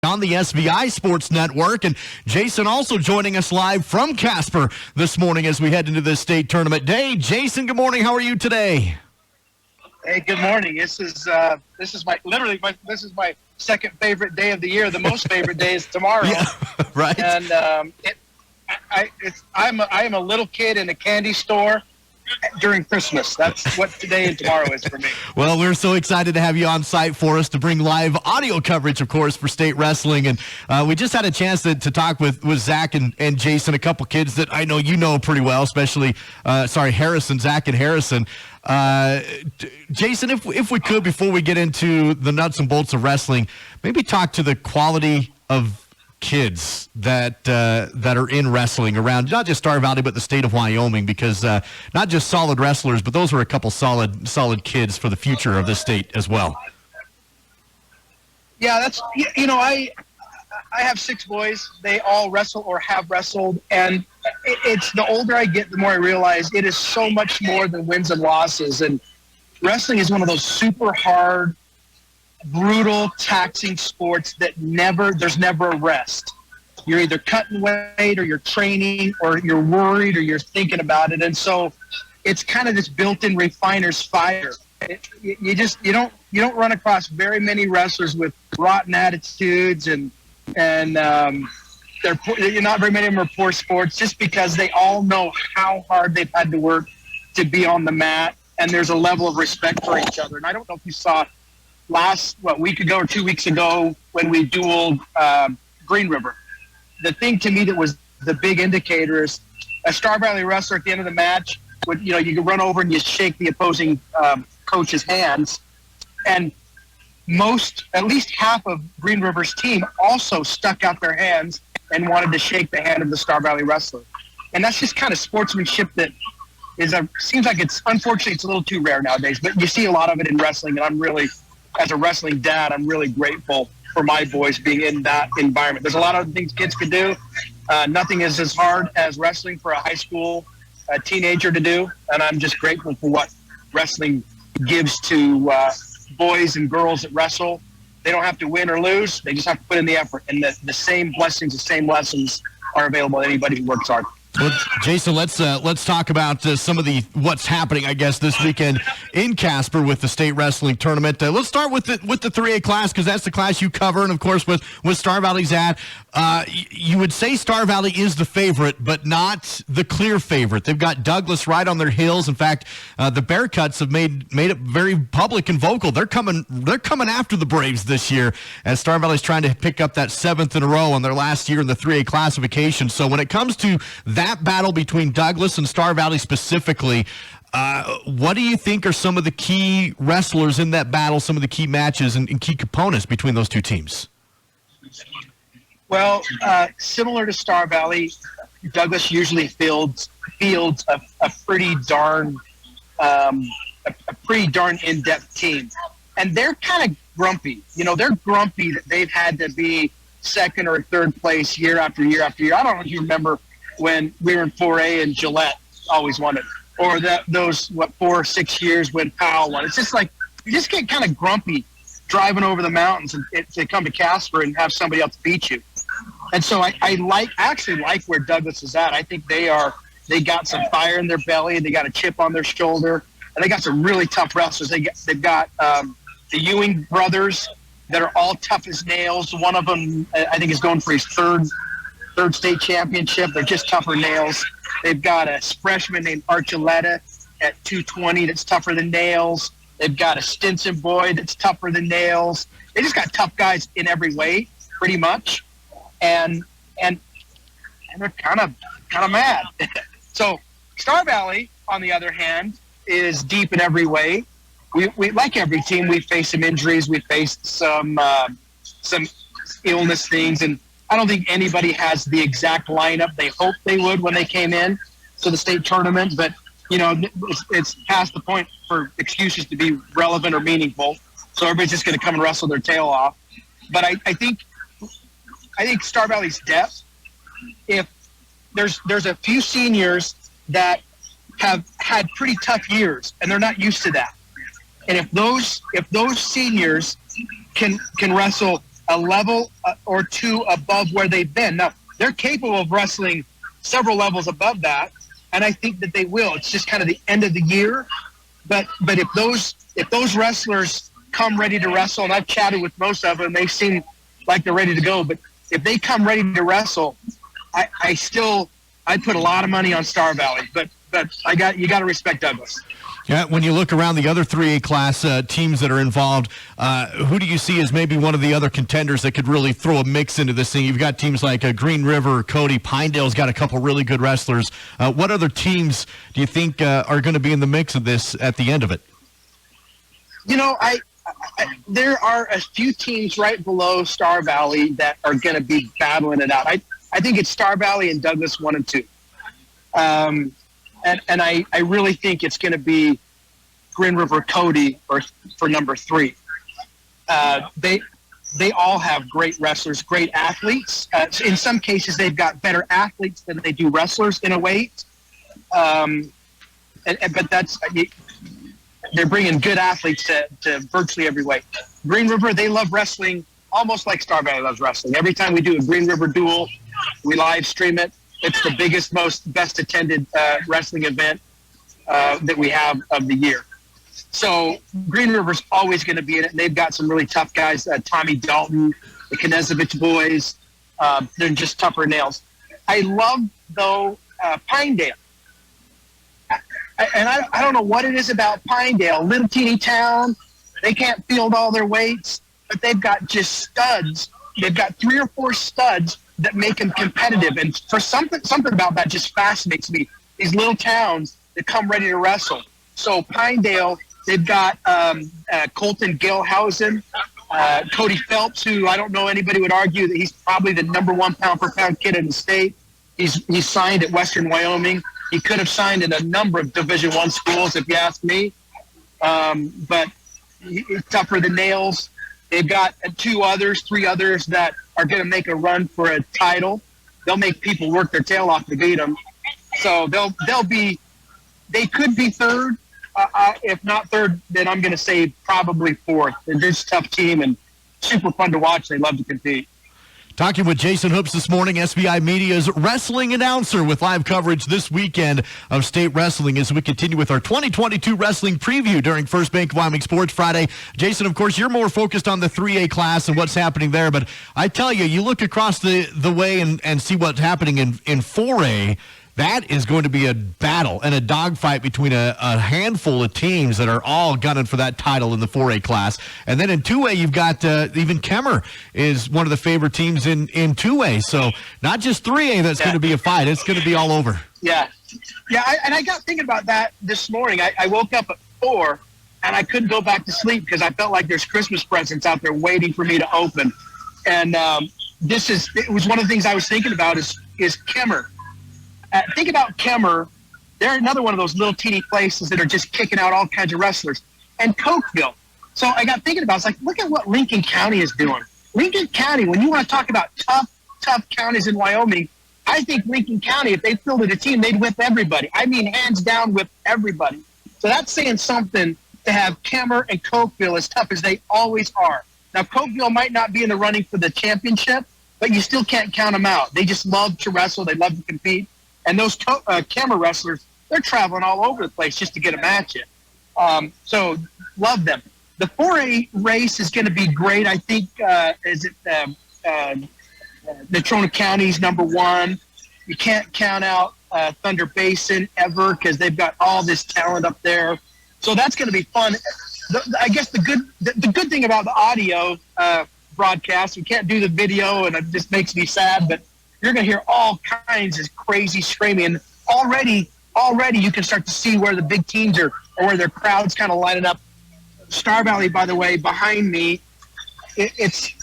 on the SVI Sports Network. And Jason also joining us live from Casper this morning as we head into this state tournament day. Jason, good morning. How are you today? Hey, good morning. This is my second favorite day of the year. The most favorite day is tomorrow. Yeah, right. And I am a little kid in a candy store during Christmas. That's what today and tomorrow is for me. Well, we're so excited to have you on site for us to bring live audio coverage, of course, for state wrestling. And we just had a chance to talk with Zach and Jason, a couple kids that I know you know pretty well, especially, Zach and Harrison. Jason, if we could, before we get into the nuts and bolts of wrestling, maybe talk to the quality of kids that are in wrestling around not just Star Valley but the state of Wyoming, because not just solid wrestlers, but those are a couple solid kids for the future of this state as well. Yeah, that's I have 6 boys. They all wrestle or have wrestled, and it's the older I get, the more I realize it is so much more than wins and losses. And wrestling is one of those super hard, brutal, taxing sports that there's never a rest. You're either cutting weight, or you're training, or you're worried, or you're thinking about it. And so it's kind of this built-in refiner's fire. You don't run across very many wrestlers with rotten attitudes, and not very many of them are poor sports, just because they all know how hard they've had to work to be on the mat, and there's a level of respect for each other. And I don't know if you saw week ago or 2 weeks ago when we dueled Green River. The thing to me that was the big indicator is a Star Valley wrestler at the end of the match would, you can run over and you shake the opposing coach's hands, and at least half of Green River's team also stuck out their hands and wanted to shake the hand of the Star Valley wrestler. And that's just kind of sportsmanship that seems like unfortunately it's a little too rare nowadays, but you see a lot of it in wrestling. And I'm really, as a wrestling dad, I'm really grateful for my boys being in that environment. There's a lot of things kids can do. Nothing is as hard as wrestling for a high school teenager to do. And I'm just grateful for what wrestling gives to boys and girls that wrestle. They don't have to win or lose. They just have to put in the effort. And the same blessings, the same lessons are available to anybody who works hard. Well, Jason, let's talk about some of what's happening, I guess, this weekend in Casper with the state wrestling tournament. Let's start with the 3A class, because that's the class you cover, and of course with Star Valley's at. You would say Star Valley is the favorite, but not the clear favorite. They've got Douglas right on their heels. In fact, the Bearcats have made it very public and vocal. They're coming after the Braves this year, as Star Valley's trying to pick up that 7th in a row on their last year in the 3A classification. So when it comes to that battle between Douglas and Star Valley specifically, what do you think are some of the key wrestlers in that battle, some of the key matches and key components between those two teams? Well, similar to Star Valley, Douglas usually fields a pretty darn in-depth team, and they're kind of grumpy. They're grumpy that they've had to be second or third place year after year after year. I don't know if you remember when we were in 4A and Gillette always won it, or those 4 or 6 years when Powell won. It's just like you just get kind of grumpy driving over the mountains and to come to Casper and have somebody else beat you. And so I actually like where Douglas is at. I think they got some fire in their belly, they got a chip on their shoulder, and they got some really tough wrestlers. They've got the Ewing brothers that are all tough as nails. One of them, I think, is going for his third state championship. They're just tougher nails. They've got a freshman named Archuleta at 220 that's tougher than nails. They've got a Stinson boy that's tougher than nails. They just got tough guys in every way, pretty much. And they're kind of mad. So Star Valley, on the other hand, is deep in every way. We like every team, we face some injuries, we faced some illness things, and I don't think anybody has the exact lineup they hoped they would when they came in to the state tournament. But it's past the point for excuses to be relevant or meaningful. So everybody's just going to come and wrestle their tail off. But I think Star Valley's depth. If there's a few seniors that have had pretty tough years and they're not used to that, and if those seniors can wrestle a level or two above where they've been. Now, they're capable of wrestling several levels above that, and I think that they will. It's just kind of the end of the year. But if those wrestlers come ready to wrestle, and I've chatted with most of them, they seem like they're ready to go. But if they come ready to wrestle, I'd put a lot of money on Star Valley. But you got to respect Douglas. Yeah, when you look around the other 3A class teams that are involved, who do you see as maybe one of the other contenders that could really throw a mix into this thing? You've got teams like Green River, Cody, Pinedale's got a couple really good wrestlers. What other teams do you think are going to be in the mix of this at the end of it? You know, there are a few teams right below Star Valley that are going to be battling it out. I think it's Star Valley and Douglas 1 and 2. And I really think it's going to be Green River Cody for number 3. They all have great wrestlers, great athletes. In some cases, they've got better athletes than they do wrestlers in a weight. But they're bringing good athletes to virtually every weight. Green River, they love wrestling almost like Star Valley loves wrestling. Every time we do a Green River duel, we live stream it. It's the biggest, best attended wrestling event that we have of the year. So Green River's always going to be in it. And they've got some really tough guys, Tommy Dalton, the Knezevich boys. They're just tougher nails. I love, though, Pinedale. And I don't know what it is about Pinedale, little teeny town. They can't field all their weights, but they've got just studs. They've got 3 or 4 studs that make them competitive. And for something about that just fascinates me. These little towns that come ready to wrestle. So Pinedale, they've got Colton Galehausen, Cody Phelps, who I don't know anybody would argue that he's probably the number 1 pound-for-pound kid in the state. He's signed at Western Wyoming. He could have signed in a number of Division I schools, if you ask me. But he's tougher than nails. They've got 3 others that are going to make a run for a title. They'll make people work their tail off to beat them. So they could be third. If not third, then I'm going to say probably fourth. They're just a tough team and super fun to watch. They love to compete. Talking with Jason Hoops this morning, SBI Media's wrestling announcer, with live coverage this weekend of state wrestling as we continue with our 2022 wrestling preview during First Bank of Wyoming Sports Friday. Jason, of course, you're more focused on the 3A class and what's happening there, but I tell you, you look across the way and see what's happening in 4A. That is going to be a battle and a dogfight between a handful of teams that are all gunning for that title in the 4A class. And then in 2A, you've got even Kemmer is one of the favorite teams in 2A. So not just 3A that's going to be a fight. It's going to be all over. Yeah. And I got thinking about that this morning. I woke up at 4, and I couldn't go back to sleep because I felt like there's Christmas presents out there waiting for me to open. And it was one of the things I was thinking about is Kemmer. Think about Kemmer. They're another one of those little teeny places that are just kicking out all kinds of wrestlers. And Cokeville. So I got thinking about, it's like, look at what Lincoln County is doing. Lincoln County, when you want to talk about tough counties in Wyoming, I think Lincoln County, if they fielded a team, they'd whip everybody. I mean, hands down, whip everybody. So that's saying something to have Kemmer and Cokeville as tough as they always are. Now, Cokeville might not be in the running for the championship, but you still can't count them out. They just love to wrestle. They love to compete. And those Kemmer wrestlers, they're traveling all over the place just to get a match in. So love them. The 4A race is going to be great. I think, Natrona County's number 1. You can't count out Thunder Basin ever because they've got all this talent up there. So that's going to be fun. I guess the good thing about the audio broadcast, we can't do the video, and it just makes me sad, but you're going to hear all kinds of crazy screaming. Already you can start to see where the big teams are or where their crowd's kind of lining up. Star Valley, by the way, behind me, it's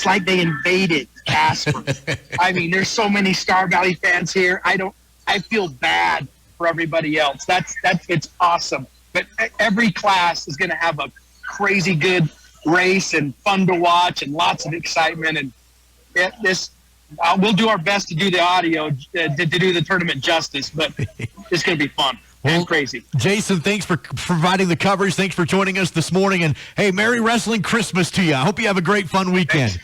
like they invaded Casper. I mean, there's so many Star Valley fans here. I feel bad for everybody else. It's awesome. But every class is going to have a crazy good race and fun to watch and lots of excitement. And we'll do our best to do the audio to do the tournament justice, but it's going to be fun. and crazy. Jason, thanks for providing the coverage. Thanks for joining us this morning. And, hey, Merry Wrestling Christmas to you. I hope you have a great, fun weekend.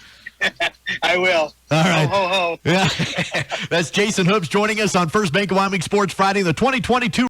I will. All right. Ho, ho, ho. Yeah. That's Jason Hoops joining us on First Bank of Wyoming Sports Friday, the 2022